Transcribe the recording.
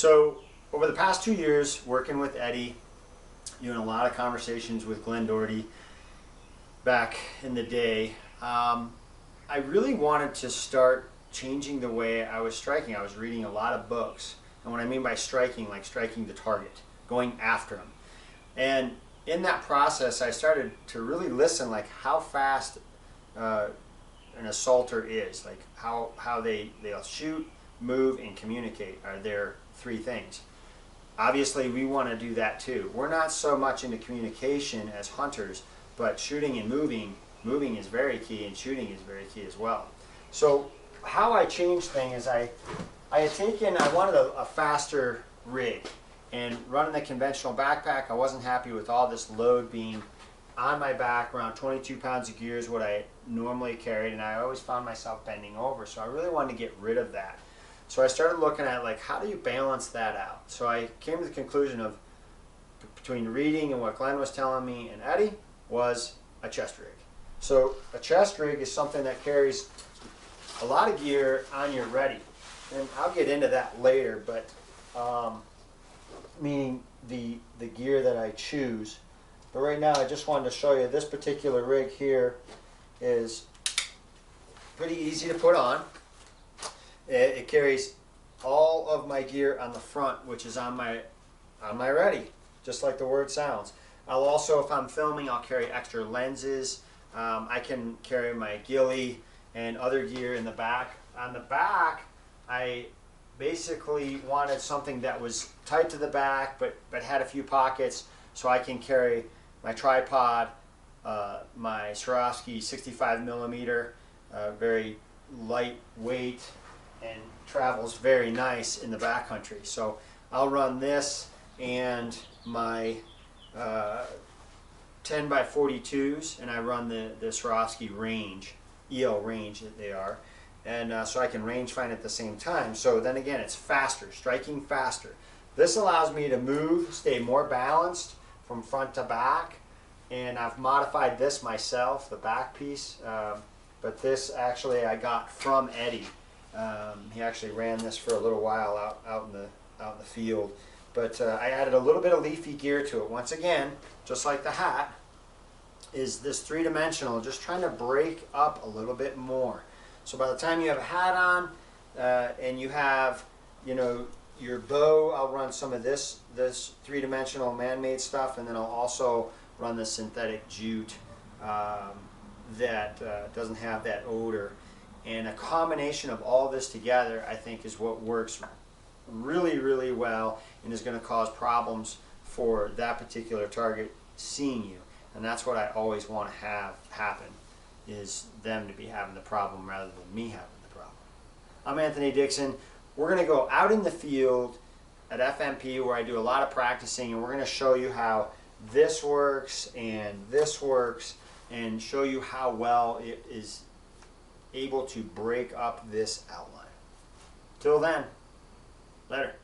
So over the past 2 years, working with Eddie, doing a lot of conversations with Glenn Doherty back in the day, I really wanted to start changing the way I was striking. I was reading a lot of books, and what I mean by striking, like striking the target, going after them. And in that process, I started to really listen, like how fast an assaulter is, like how they'll shoot, move, and communicate are their three things. Obviously, we want to do that too. We're not so much into communication as hunters, but shooting and moving is very key, and shooting is very key as well. So how I changed things is I wanted a faster rig, and running the conventional backpack, I wasn't happy with all this load being on my back. Around 22 pounds of gear is what I normally carried, and I always found myself bending over, so I really wanted to get rid of that. So I started looking at, like, how do you balance that out? So I came to the conclusion of, between reading and what Glenn was telling me and Eddie, was a chest rig. So a chest rig is something that carries a lot of gear on your ready, and I'll get into that later, but meaning the gear that I choose. But right now I just wanted to show you this particular rig here is pretty easy to put on. It carries all of my gear on the front, which is on my ready, just like the word sounds. I'll also, if I'm filming, I'll carry extra lenses. I can carry my ghillie and other gear in the back. On the back, I basically wanted something that was tight to the back but had a few pockets, so I can carry my tripod, my Swarovski 65 millimeter, very lightweight, and travels very nice in the backcountry. So I'll run this and my 10x42s, and I run the Swarovski range, EL range that they are, and so I can range find at the same time. So then again, it's faster, striking faster. This allows me to move, stay more balanced from front to back, and I've modified this myself, the back piece, but this actually I got from Eddie. He actually ran this for a little while out in the field, but I added a little bit of leafy gear to it. Once again, just like the hat, is this three-dimensional, just trying to break up a little bit more. So by the time you have a hat on and you have, you know, your bow, I'll run some of this three-dimensional man-made stuff, and then I'll also run the synthetic jute that doesn't have that odor. And a combination of all this together, I think, is what works really, really well and is going to cause problems for that particular target seeing you. And that's what I always want to have happen, is them to be having the problem rather than me having the problem. I'm Anthony Dixon. We're going to go out in the field at FMP where I do a lot of practicing, and we're going to show you how this works and this works, and show you how well it is able to break up this outline. Till then, later.